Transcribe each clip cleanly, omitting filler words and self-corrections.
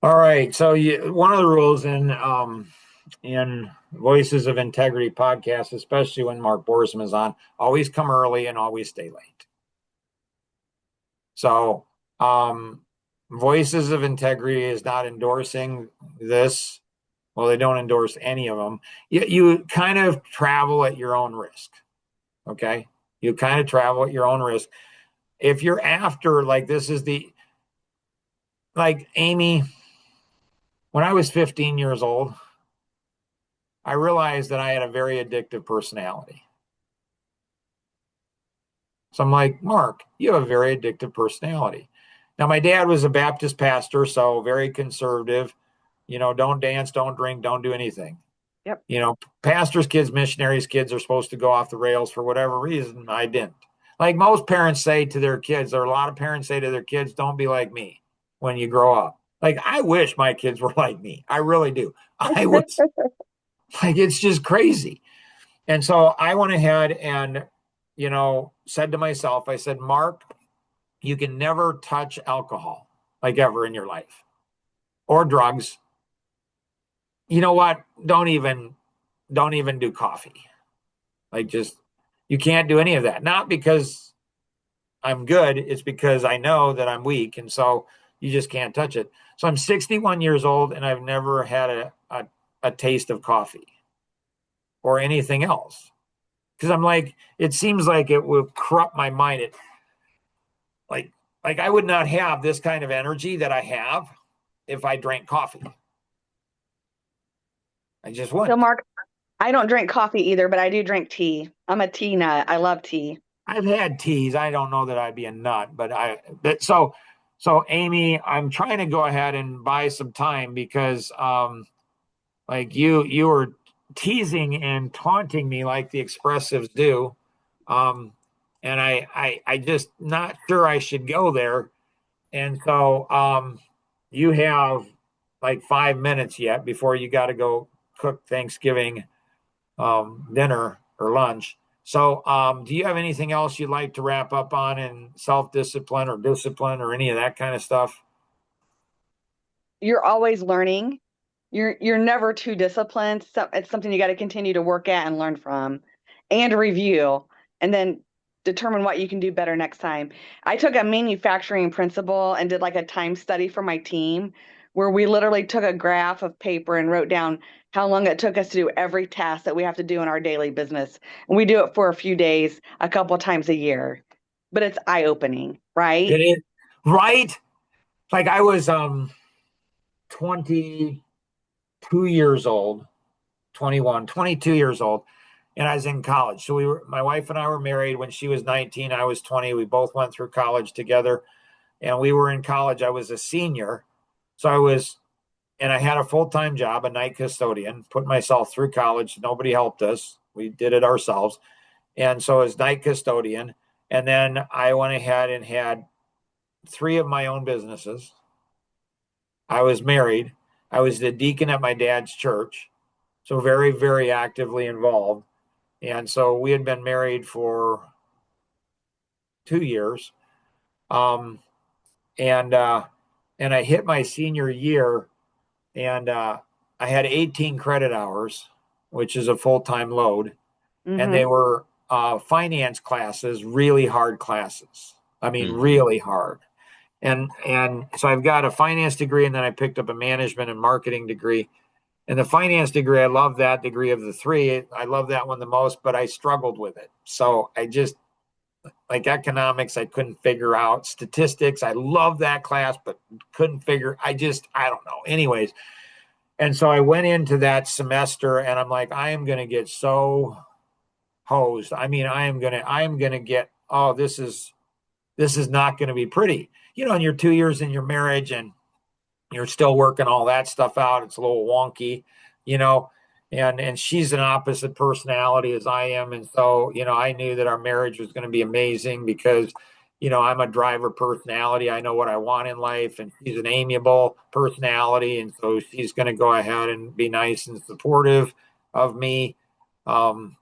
All right. So one of the rules in Voices of Integrity podcast, especially when Mark Borsman is on, always come early and always stay late. So um, Voices of Integrity is not endorsing this. Well, they don't endorse any of them. You kind of travel at your own risk. Okay. You kind of travel at your own risk. If you're after, like, this is like Amy, when I was 15 years old, I realized that I had a very addictive personality. So I'm like, Mark, you have a very addictive personality. Now, my dad was a Baptist pastor, so very conservative. Don't dance, don't drink, don't do anything. Yep. Pastors' kids, missionaries' kids are supposed to go off the rails for whatever reason. I didn't. Like most parents say to their kids, or a lot of parents say to their kids, don't be like me when you grow up. Like, I wish my kids were like me. I really do. I was like, it's just crazy. And so I went ahead and, said to myself, I said, Mark, you can never touch alcohol like ever in your life or drugs. You know what? Don't even do coffee. Like, just, you can't do any of that. Not because I'm good, it's because I know that I'm weak. And so you just can't touch it. So I'm 61 years old and I've never had a taste of coffee or anything else. Because I'm like, it seems like it will corrupt my mind. Like like I would not have this kind of energy that I have if I drank coffee. I just So, wouldn't. Mark, I don't drink coffee either, but I do drink tea. I'm a tea nut. I love tea. I've had teas. I don't know that I'd be a nut, but so Amy, I'm trying to go ahead and buy some time because like you were teasing and taunting me like the expressives do. Um and I just not sure I should go there. And so you have like 5 minutes yet before you got to go cook Thanksgiving dinner or lunch. So, do you have anything else you'd like to wrap up on in self discipline or any of that kind of stuff? You're always learning. You're never too disciplined. So it's something you got to continue to work at and learn from and review and then determine what you can do better next time. I took a manufacturing principle and did like a time study for my team where we literally took a graph of paper and wrote down how long it took us to do every task that we have to do in our daily business. And we do it for a few days, a couple times a year. But it's eye-opening, right? It is right. Like I was 22 years old, 21, 22 years old, and I was in college. So my wife and I were married when she was 19, I was 20. We both went through college together, and we were in college. I was a senior. So and I had a full time job, a night custodian, put myself through college. Nobody helped us. We did it ourselves. And so as night custodian. And then I went ahead and had three of my own businesses. I was married. I was the deacon at my dad's church. So very, very actively involved. And so we had been married for 2 years. Um, and and I hit my senior year and I had 18 credit hours, which is a full time load, and they Mm-hmm. were finance classes, really hard classes. I mean, Hmm. really hard. And so I've got a finance degree, and then I picked up a management and marketing degree. And the finance degree, I love that degree of the three. I love that one the most, but I struggled with it. So I just like economics, I couldn't figure out statistics. I love that class, but couldn't figure. I don't know. Anyways, and so I went into that semester and I'm like, I am going to get so hosed. I mean, I am going to get, oh, this is not going to be pretty. In your 2 years in your marriage and you're still working all that stuff out. It's a little wonky, you know, and she's an opposite personality as I am. And so, I knew that our marriage was going to be amazing because, I'm a driver personality. I know what I want in life, and she's an amiable personality. And so she's going to go ahead and be nice and supportive of me. Um,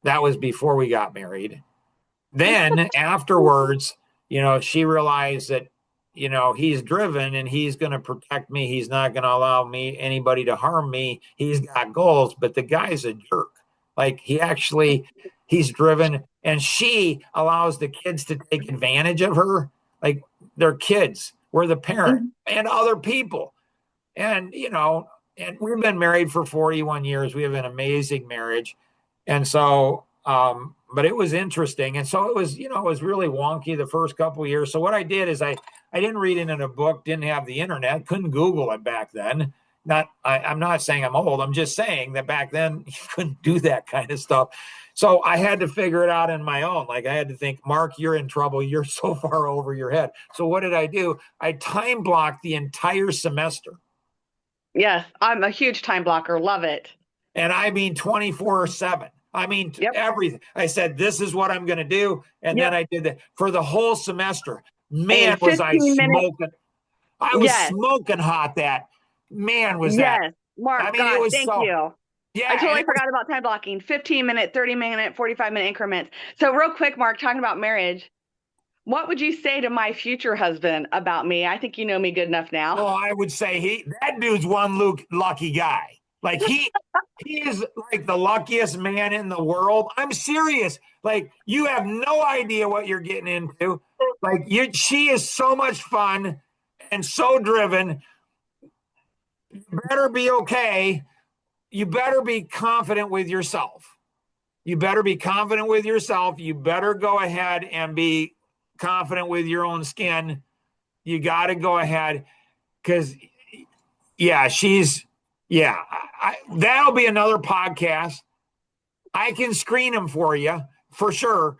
that was before we got married. Then afterwards, she realized that he's driven and he's going to protect me. He's not going to allow anybody to harm me. He's got goals, but the guy's a jerk. Like he's driven, and she allows the kids to take advantage of her. Like they're kids. We're the parent and other people. And, and we've been married for 41 years. We have an amazing marriage. And so, but it was interesting. And so it was really wonky the first couple of years. So what I did is I didn't read it in a book, didn't have the internet, couldn't Google it back then. I'm not saying I'm old. I'm just saying that back then you couldn't do that kind of stuff. So I had to figure it out on my own. Like I had to think, Mark, you're in trouble. You're so far over your head. So what did I do? I time blocked the entire semester. Yes, I'm a huge time blocker. Love it. And I mean 24/7. I mean, everything. I said, this is what I'm going to do. And then I did that for the whole semester. Man, was I smoking. I was smoking hot that. Man, was that. Yes, Mark, thank you. Yeah. I totally forgot about time blocking. 15-minute, 30-minute, 45-minute increments. So real quick, Mark, talking about marriage, what would you say to my future husband about me? I think you know me good enough now. Oh, I would say that dude's one lucky guy. Like he is like the luckiest man in the world. I'm serious. Like you have no idea what you're getting into. Like she is so much fun and so driven. You better be okay. You better be confident with yourself. You better be confident with yourself. You better go ahead and be confident with your own skin. You got to go ahead because, that'll be another podcast. I can screen him for you for sure.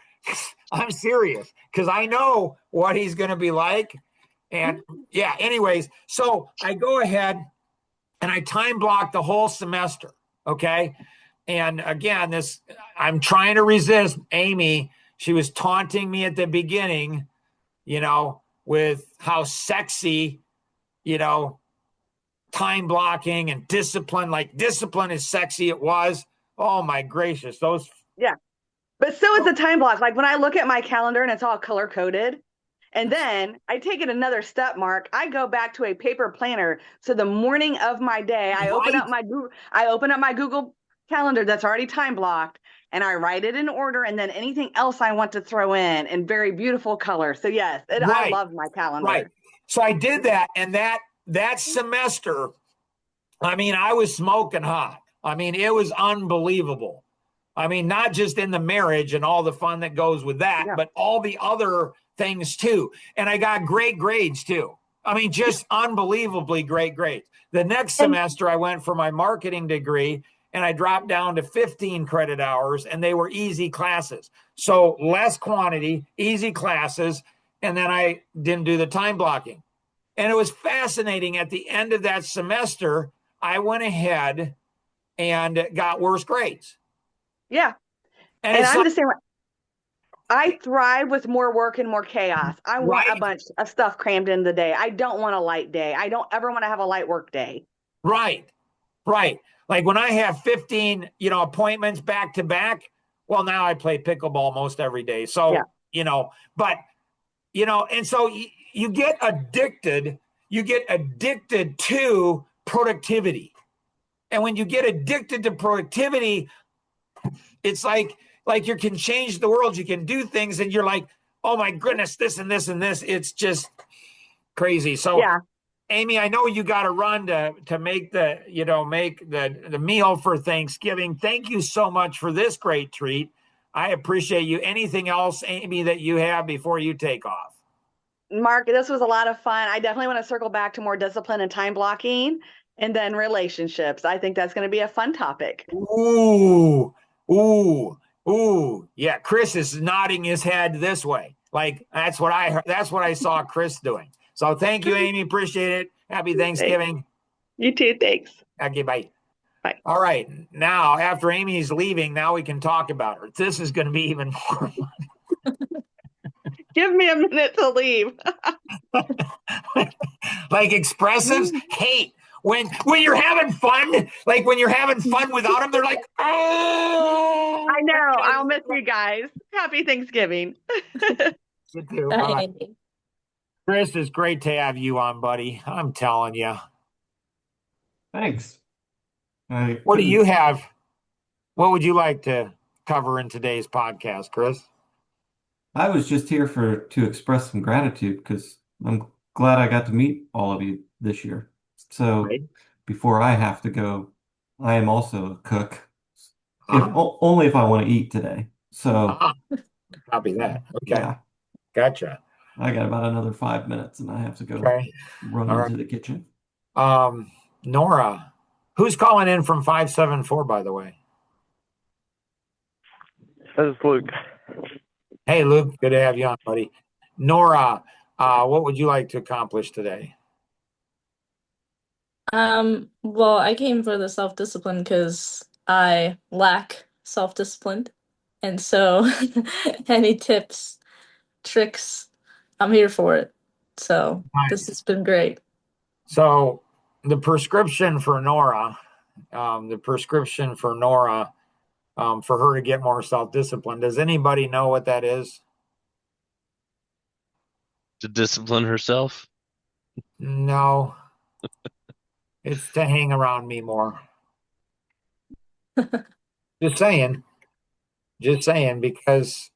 I'm serious because I know what he's going to be like. And anyways, so I go ahead and I time block the whole semester. Okay. And again, I'm trying to resist Amy. She was taunting me at the beginning, with how sexy, time blocking and discipline, like discipline is sexy. It was, oh my gracious. But so is the time block. Like when I look at my calendar and it's all color coded, and then I take it another step, Mark. I go back to a paper planner. So the morning of my day, I open up my Google calendar that's already time blocked, and I write it in order, and then anything else I want to throw in very beautiful color. So yes, I love my calendar. Right. So I did that, and that semester, I mean, I was smoking hot. I mean, it was unbelievable. I mean, not just in the marriage and all the fun that goes with that, but all the other things too. And I got great grades too. I mean, just unbelievably great grades. The next semester I went for my marketing degree and I dropped down to 15 credit hours and they were easy classes. So less quantity, easy classes. And then I didn't do the time blocking. And it was fascinating. At the end of that semester, I went ahead and got worse grades. Yeah. And I'm the same way. I thrive with more work and more chaos. I want a bunch of stuff crammed in the day. I don't want a light day. I don't ever want to have a light work day. Right. Like when I have 15, appointments back to back, well, now I play pickleball most every day. So, and so you get addicted to productivity. And when you get addicted to productivity, it's like you can change the world. You can do things and you're like, oh my goodness, this and this and this. It's just crazy. So Amy, I know you got to run to make the meal for Thanksgiving. Thank you so much for this great treat. I appreciate you. Anything else, Amy, that you have before you take off? Mark, this was a lot of fun. I definitely want to circle back to more discipline and time blocking and then relationships. I think that's going to be a fun topic. Ooh. Yeah. Chris is nodding his head this way. Like that's what I heard. That's what I saw Chris doing. So thank you, Amy. Appreciate it. Happy Thanksgiving. You too. Thanks. Okay. Bye. Bye. All right. Now, after Amy's leaving, now we can talk about her. This is going to be even more fun. Give me a minute to leave. Like expressives hate when you're having fun, like when you're having fun without them, they're like, oh. I know. I'll miss you guys. Happy Thanksgiving. You too. Bye. Chris, it's great to have you on, buddy. I'm telling you. Thanks. I What do you couldn't. have? What would you like to cover in today's podcast, Chris? I was just here to express some gratitude because I'm glad I got to meet all of you this year. So Right. before I have to go, I am also a cook, if Ah, only if I want to eat today. So ah, copy that. Okay. yeah, Gotcha. I got about another 5 minutes and I have to go Okay. run All right. into the kitchen. Nora, who's calling in from 574, by the way? This is Luke. Hey, Luke, good to have you on, buddy. Nora, what would you like to accomplish today? Well, I came for the self-discipline because I lack self-discipline. And so any tips, tricks, I'm here for it. So this has been great. So the prescription for Nora, for her to get more self-discipline. Does anybody know what that is? To discipline herself. No, it's to hang around me more. Just saying, because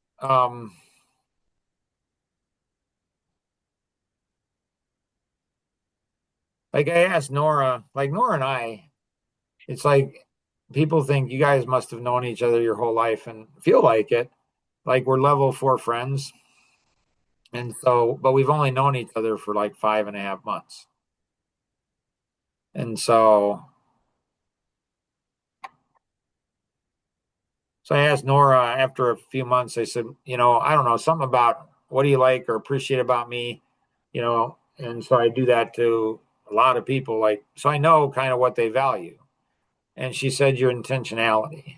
like I asked Nora, like Nora and I, it's like people think you guys must have known each other your whole life and feel like it. Like we're level 4 friends. And so, but we've only known each other for like 5.5 months. And so I asked Nora after a few months, I said, I don't know, something about what do you like or appreciate about me, and so I do that to a lot of people, like, so I know kind of what they value. And she said, your intentionality,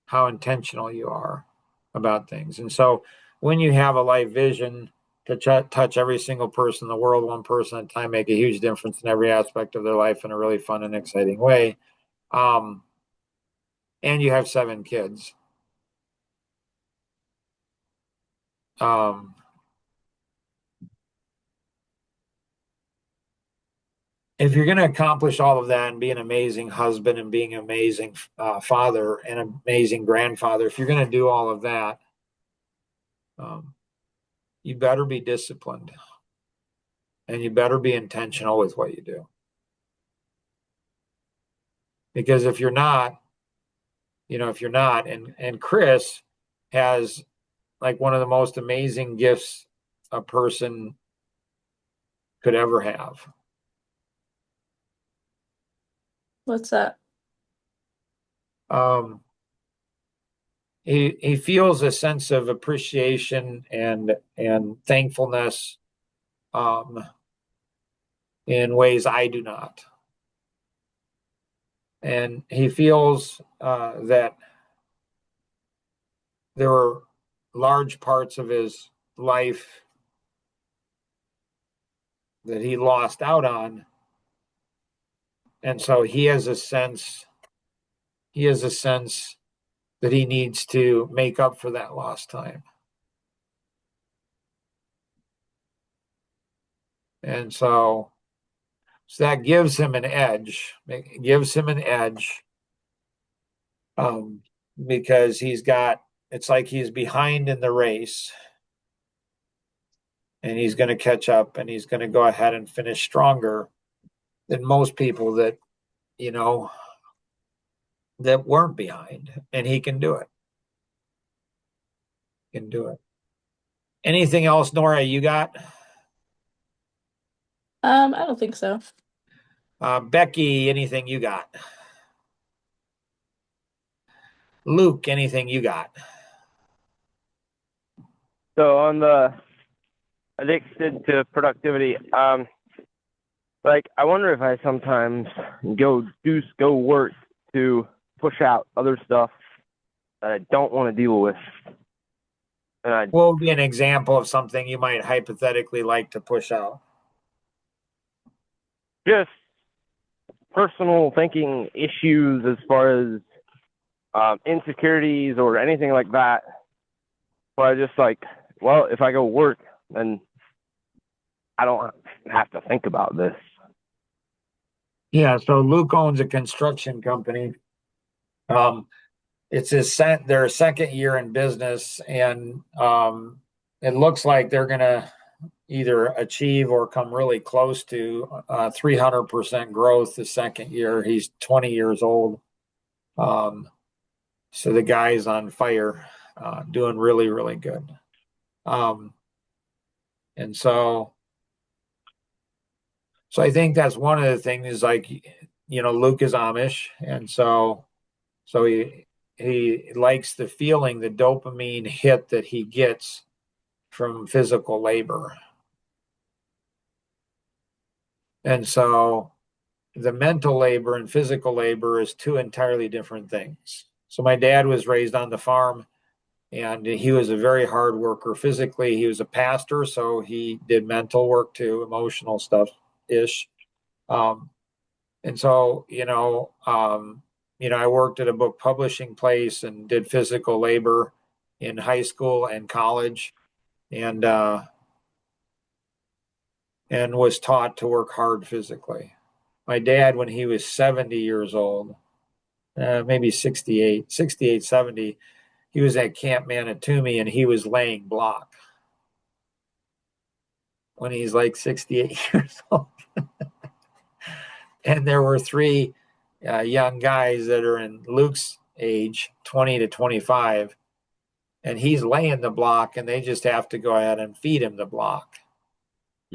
how intentional you are about things. And so when you have a life vision to touch every single person in the world, one person at a time, make a huge difference in every aspect of their life in a really fun and exciting way. And you have 7 kids. If you're going to accomplish all of that and be an amazing husband and being an amazing father and amazing grandfather, if you're going to do all of that, you better be disciplined and you better be intentional with what you do. Because if you're not, and Chris has like one of the most amazing gifts a person could ever have. What's that? He feels a sense of appreciation and thankfulness in ways I do not. And he feels that there were large parts of his life that he lost out on. And so he has a sense that he needs to make up for that lost time. And so that gives him an edge. It gives him an edge because it's like he's behind in the race and he's going to catch up and he's going to go ahead and finish stronger than most people that, that weren't behind, and he can do it. Anything else, Nora, you got? I don't think so. Becky, anything you got? Luke, anything you got? So on the addicted to productivity, like I wonder if I sometimes go work to push out other stuff that I don't want to deal with. And What would be an example of something you might hypothetically like to push out? just personal thinking issues as far as insecurities or anything like that. But I just like, well, if I go work, then I don't have to think about this. Yeah, so Luke owns a construction company. It's their second year in business, and it looks like they're gonna either achieve or come really close to 300% growth the second year. He's 20 years old. So the guy's on fire, doing really, really good. And so I think that's one of the things is like, Luke is Amish. And so he likes the feeling, the dopamine hit that he gets from physical labor. And so the mental labor and physical labor is two entirely different things. So my dad was raised on the farm, and he was a very hard worker. Physically, he was a pastor, so he did mental work too, emotional stuff ish. And so, I worked at a book publishing place and did physical labor in high school and college, and was taught to work hard physically. My dad, when he was 70 years old, maybe 68, 70, he was at Camp Manitoumi and he was laying block when he's like 68 years old. And there were three young guys that are in Luke's age, 20 to 25, and he's laying the block, and they just have to go ahead and feed him the block.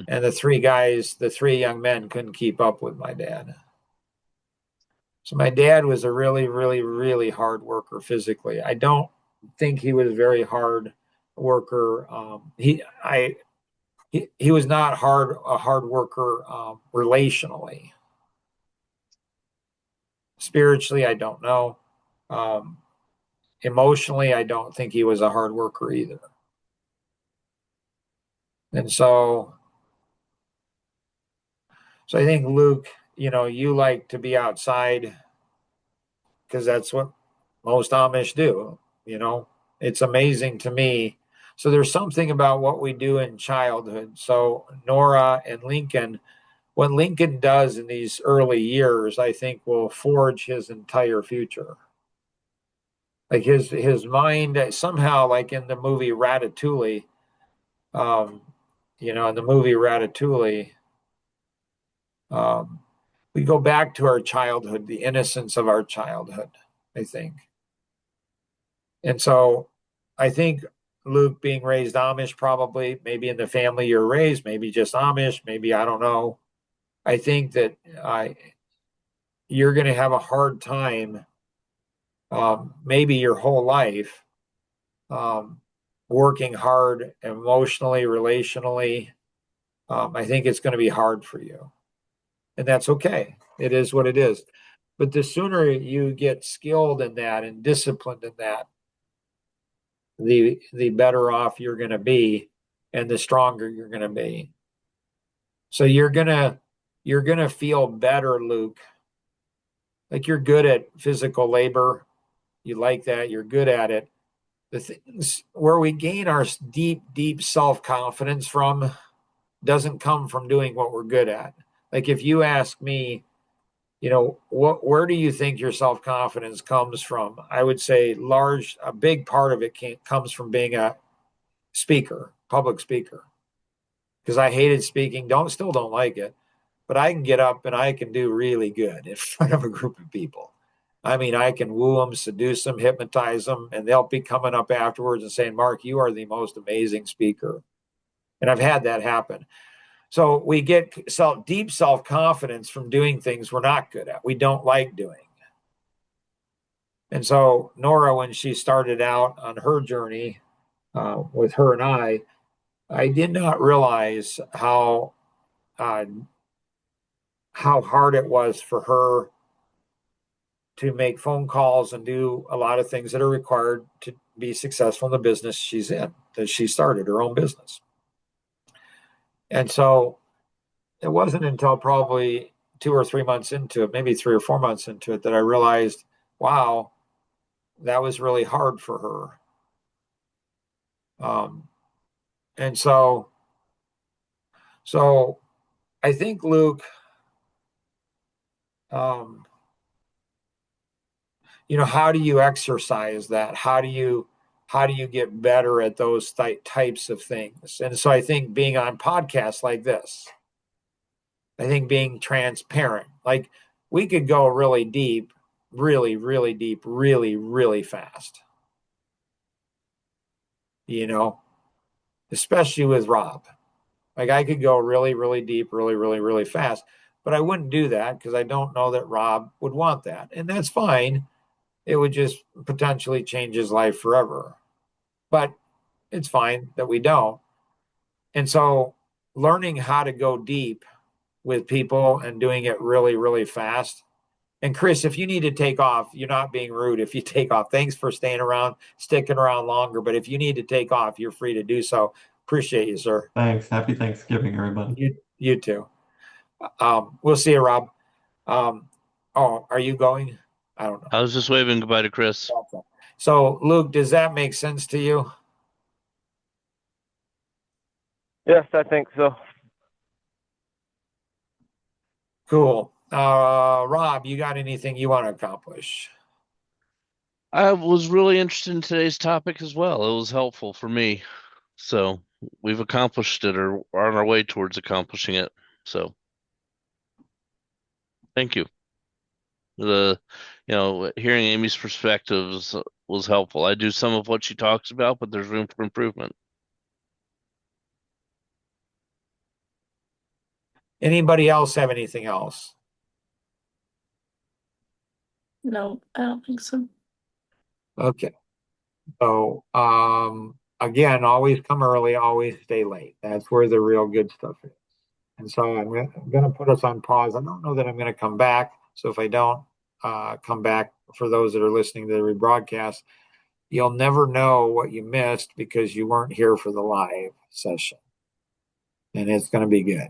And the three young men couldn't keep up with my dad. So my dad was a really, really, really hard worker physically. I don't think he was a very hard worker. He was not a hard worker relationally. Spiritually, I don't know. Emotionally, I don't think he was a hard worker either. And so I think, Luke, you like to be outside because that's what most Amish do. It's amazing to me. So there's something about what we do in childhood. So Nora and Lincoln, what Lincoln does in these early years, I think will forge his entire future. Like his mind somehow, like in the movie Ratatouille, in the movie Ratatouille, we go back to our childhood, the innocence of our childhood, I think. And so I think Luke being raised Amish, probably, maybe in the family you're raised, maybe just Amish, maybe, I don't know. I think that you're going to have a hard time, maybe your whole life, working hard emotionally, relationally. I think it's going to be hard for you. And that's okay. It is what it is. But the sooner you get skilled in that and disciplined in that, the better off you're going to be and the stronger you're going to be. So you're going to feel better, Luke. Like you're good at physical labor. You like that. You're good at it. The things where we gain our deep, deep self-confidence from doesn't come from doing what we're good at. Like if you ask me, where do you think your self-confidence comes from? I would say a big part of it comes from being a speaker, public speaker. Because I hated speaking, still don't like it, but I can get up and I can do really good in front of a group of people. I mean, I can woo them, seduce them, hypnotize them, and they'll be coming up afterwards and saying, Mark, you are the most amazing speaker. And I've had that happen. So we get deep self-confidence from doing things we're not good at, we don't like doing. And so Nora, when she started out on her journey with her and I did not realize how hard it was for her to make phone calls and do a lot of things that are required to be successful in the business she's in, that she started her own business. And so it wasn't until probably 2 or 3 months into it, maybe 3 or 4 months into it, that I realized, wow, that was really hard for her. And so So I think, Luke, how do you exercise that? How do you get better at those types of things? And so I think being on podcasts like this, I think being transparent, like we could go really deep, really, really deep, really, really fast, especially with Rob. Like I could go really, really deep, really, really, really fast, but I wouldn't do that because I don't know that Rob would want that. And that's fine. It would just potentially change his life forever. But it's fine that we don't. And so learning how to go deep with people and doing it really, really fast. And Chris, if you need to take off, you're not being rude if you take off. Thanks for staying around, sticking around longer. But if you need to take off, you're free to do so. Appreciate you, sir. Thanks. Happy Thanksgiving, everybody. You too. We'll see you, Rob. Are you going? I don't know. I was just waving goodbye to Chris. So, Luke, does that make sense to you? Yes, I think so. Cool. Rob, you got anything you want to accomplish? I was really interested in today's topic as well. It was helpful for me. So we've accomplished it or are on our way towards accomplishing it. So thank you. Hearing Amy's perspectives was helpful. I do some of what she talks about, but there's room for improvement. Anybody else have anything else? No, I don't think so. Okay. So, again, always come early, always stay late. That's where the real good stuff is. And so I'm going to put us on pause. I don't know that I'm going to come back. So if I don't come back, for those that are listening to the rebroadcast, you'll never know what you missed because you weren't here for the live session. And it's going to be good.